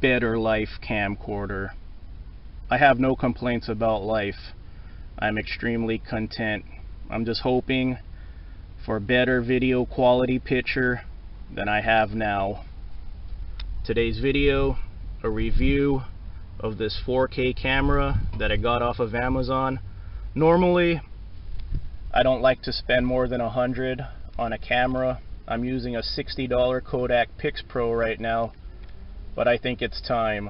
better life camcorder. I have no complaints about life. I'm extremely content. I'm just hoping for better video quality picture than I have now. Today's video, a review of this 4K camera that I got off of Amazon. Normally, I don't like to spend more than $100 on a camera. I'm using a $60 Kodak Pix Pro right now, but I think it's time.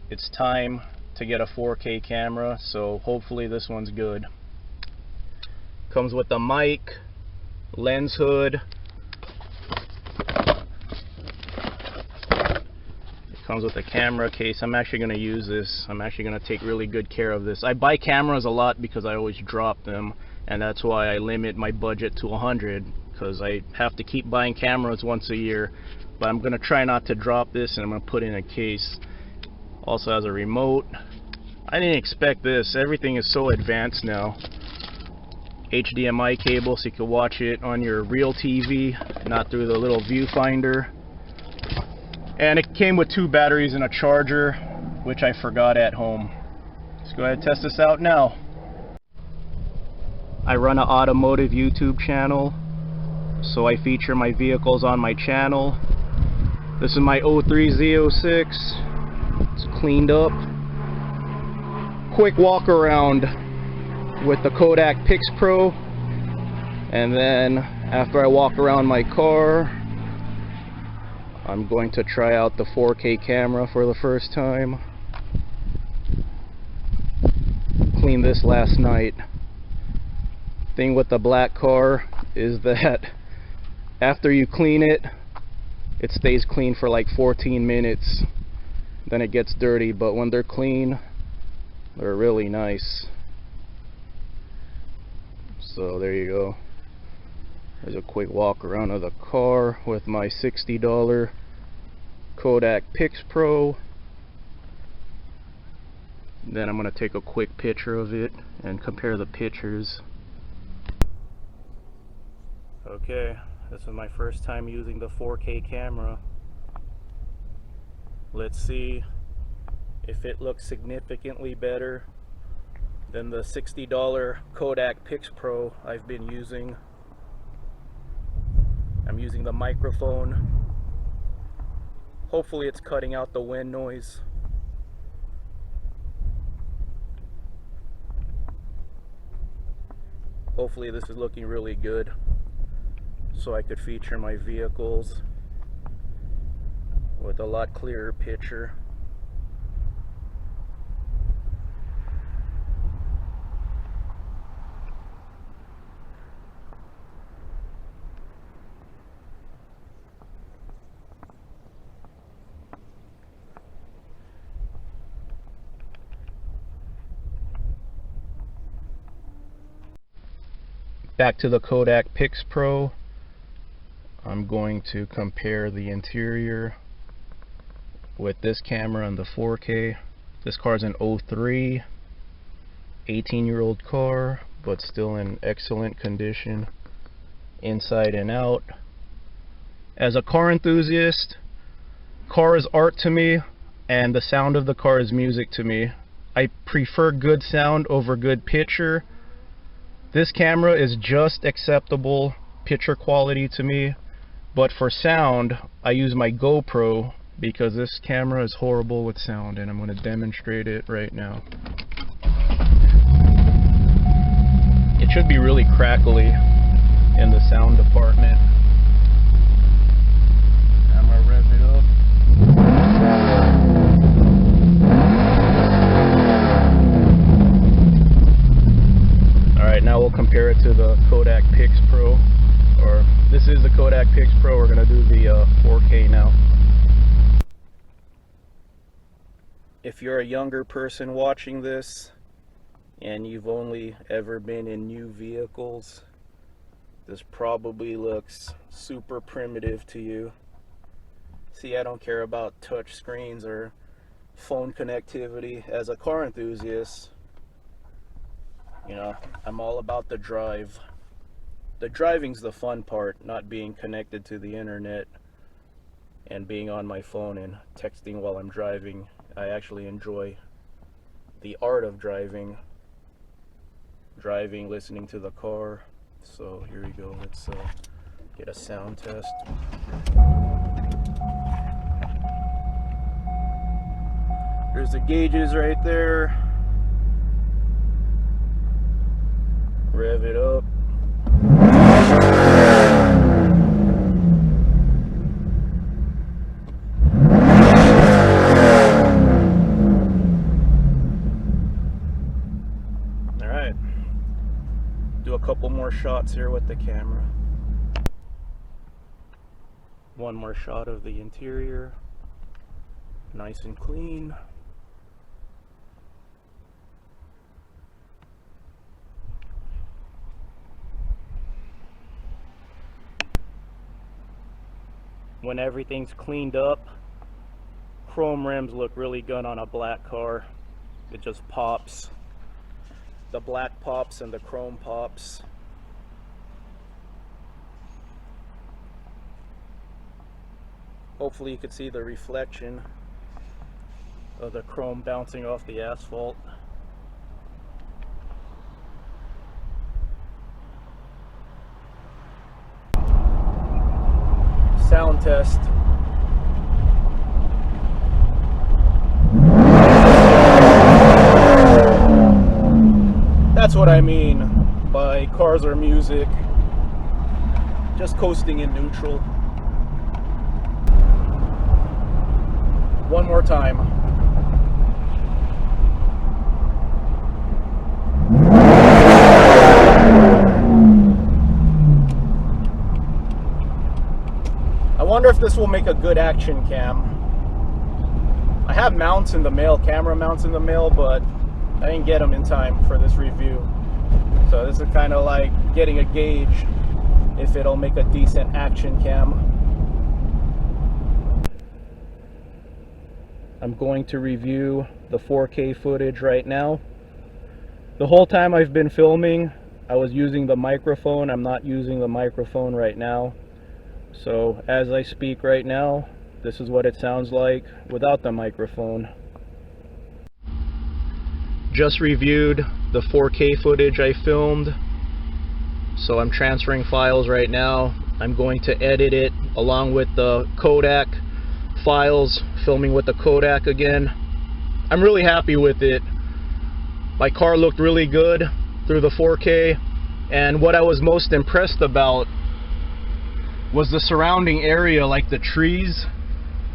It's time to get a 4K camera, so hopefully this one's good. Comes with the mic, lens hood. It comes with a camera case. I'm actually going to use this. I'm actually going to take really good care of this. I buy cameras a lot because I always drop them, and that's why I limit my budget to $100, because I have to keep buying cameras once a year. But I'm going to try not to drop this, and I'm going to put it in a case. Also has a remote. I didn't expect this. Everything is so advanced now. HDMI cable so you can watch it on your real TV, not through the little viewfinder. And it came with 2 batteries and a charger, which I forgot at home. Let's go ahead and test this out now. I run an automotive YouTube channel, so I feature my vehicles on my channel. This is my 03 Z06. It's cleaned up. Quick walk around with the Kodak Pix Pro, and then after I walk around my car, I'm going to try out the 4K camera for the first time. Cleaned this last night. Thing with the black car is that after you clean it, it stays clean for like 14 minutes. Then it gets dirty, but when they're clean, they're really nice. So there you go. There's a quick walk around of the car with my $60 Kodak Pix Pro. Then I'm going to take a quick picture of it and compare the pictures. Okay, this is my first time using the 4K camera. Let's see if it looks significantly better than the $60 Kodak Pix Pro I've been using. I'm using the microphone. Hopefully it's cutting out the wind noise. Hopefully this is looking really good, so I could feature my vehicles with a lot clearer picture. Back to the Kodak Pix Pro. I'm going to compare the interior with this camera and the 4K. This car's an 03, 18-year-old car, but still in excellent condition, inside and out. As a car enthusiast, car is art to me, and the sound of the car is music to me. I prefer good sound over good picture. This camera is just acceptable picture quality to me, but for sound, I use my GoPro because this camera is horrible with sound, and I'm going to demonstrate it right now. It should be really crackly in the sound department. I'm going to rev it up. Alright, now we'll compare it to the Kodak Pix Pro, or this is the Kodak Pix Pro. We're going to do the 4K now. If you're a younger person watching this and you've only ever been in new vehicles, this probably looks super primitive to you. See, I don't care about touch screens or phone connectivity. As a car enthusiast, you know, I'm all about the drive. The driving's the fun part, not being connected to the internet. and being on my phone and texting while I'm driving. I actually enjoy the art of driving, listening to the car. So here we go, let's get a sound test. There's the gauges right there. Rev it up. Alright. Do a couple more shots here with the camera. One more shot of the interior. Nice and clean. When everything's cleaned up, chrome rims look really good on a black car. It just pops. The black pops and the chrome pops. Hopefully you could see the reflection of the chrome bouncing off the asphalt. Sound test. That's what I mean by cars or music. Just coasting in neutral. One more time. I wonder if this will make a good action cam. I have mounts in the mail, camera mounts in the mail, but I didn't get them in time for this review. So this is kind of like getting a gauge if it'll make a decent action cam. I'm going to review the 4K footage right now. The whole time I've been filming, I was using the microphone. I'm not using the microphone right now. So as I speak right now, this is what it sounds like without the microphone. Just reviewed the 4K footage I filmed. So I'm transferring files right now. I'm going to edit it along with the Kodak files, filming with the Kodak again. I'm really happy with it. My car looked really good through the 4K, and what I was most impressed about was the surrounding area, like the trees.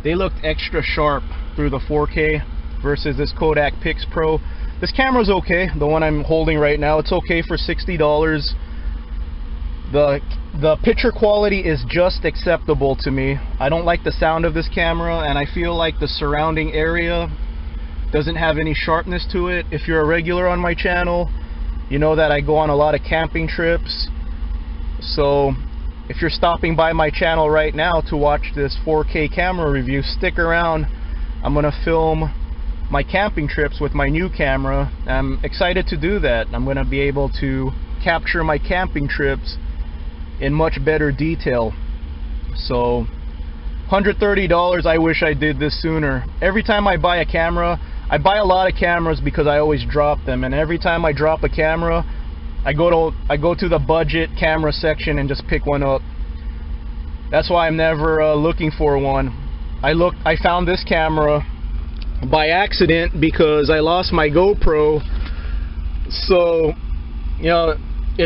They looked extra sharp through the 4K versus this Kodak Pix Pro. This camera's okay, the one I'm holding right now. It's okay for $60. The picture quality is just acceptable to me. I don't like the sound of this camera, and I feel like the surrounding area doesn't have any sharpness to it. If you're a regular on my channel, you know that I go on a lot of camping trips. So if you're stopping by my channel right now to watch this 4K camera review, stick around. I'm gonna film my camping trips with my new camera. I'm excited to do that. I'm gonna be able to capture my camping trips in much better detail. So $130, I wish I did this sooner. Every time I buy a camera, I buy a lot of cameras because I always drop them, and every time I drop a camera, I go to the budget camera section and just pick one up. That's why I'm never looking for one. I found this camera by accident because I lost my GoPro. So, you know,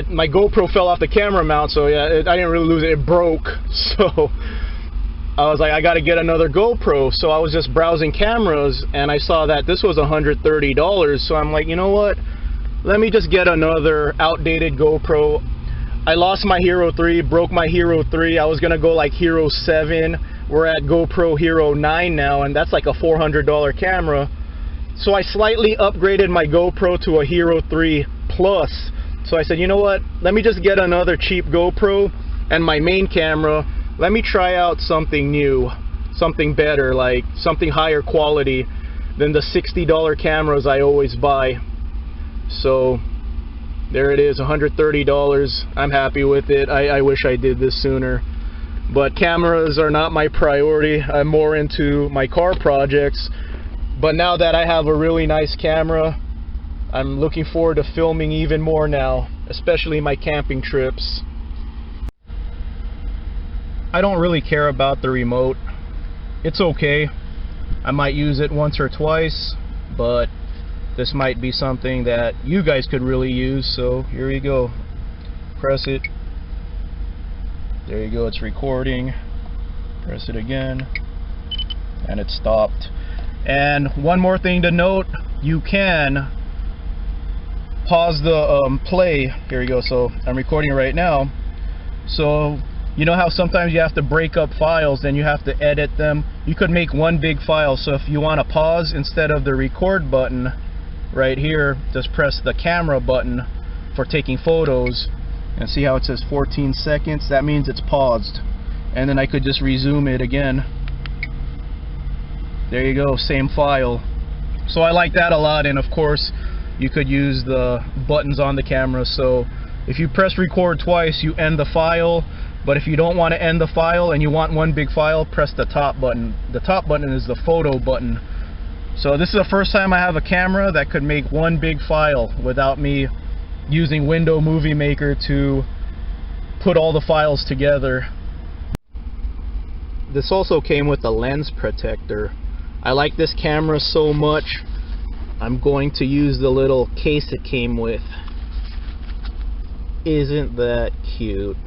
my GoPro fell off the camera mount, so yeah, I didn't really lose it. It broke. So I was like, I gotta get another GoPro. So I was just browsing cameras and I saw that this was $130. So I'm like, you know what? Let me just get another outdated GoPro. I lost my Hero 3, broke my Hero 3. I was gonna go like Hero 7. We're at GoPro Hero 9 now, and that's like a $400 camera. So I slightly upgraded my GoPro to a Hero 3 Plus. So I said, you know what? Let me just get another cheap GoPro and my main camera. Let me try out something new, something better, like something higher quality than the $60 cameras I always buy. So there it is, $130. I'm happy with it. I wish I did this sooner. but cameras are not my priority. I'm more into my car projects. But now that I have a really nice camera, I'm looking forward to filming even more now, especially my camping trips. I don't really care about the remote. It's okay. I might use it once or twice, but this might be something that you guys could really use. So here you go. Press it. There you go, it's recording. Press it again, and it stopped. And one more thing to note, you can pause the play. Here we go, so I'm recording right now. So you know how sometimes you have to break up files, then you have to edit them. You could make one big file, so if you want to pause, instead of the record button right here, just press the camera button for taking photos. And see how it says 14 seconds? That means it's paused. And then I could just resume it again. There you go, same file. So I like that a lot. And of course, you could use the buttons on the camera. So if you press record twice, you end the file. But if you don't want to end the file and you want one big file, press the top button. The top button is the photo button. So this is the first time I have a camera that could make one big file without me using Windows Movie Maker to put all the files together. This also came with a lens protector. I like this camera so much, I'm going to use the little case it came with. Isn't that cute?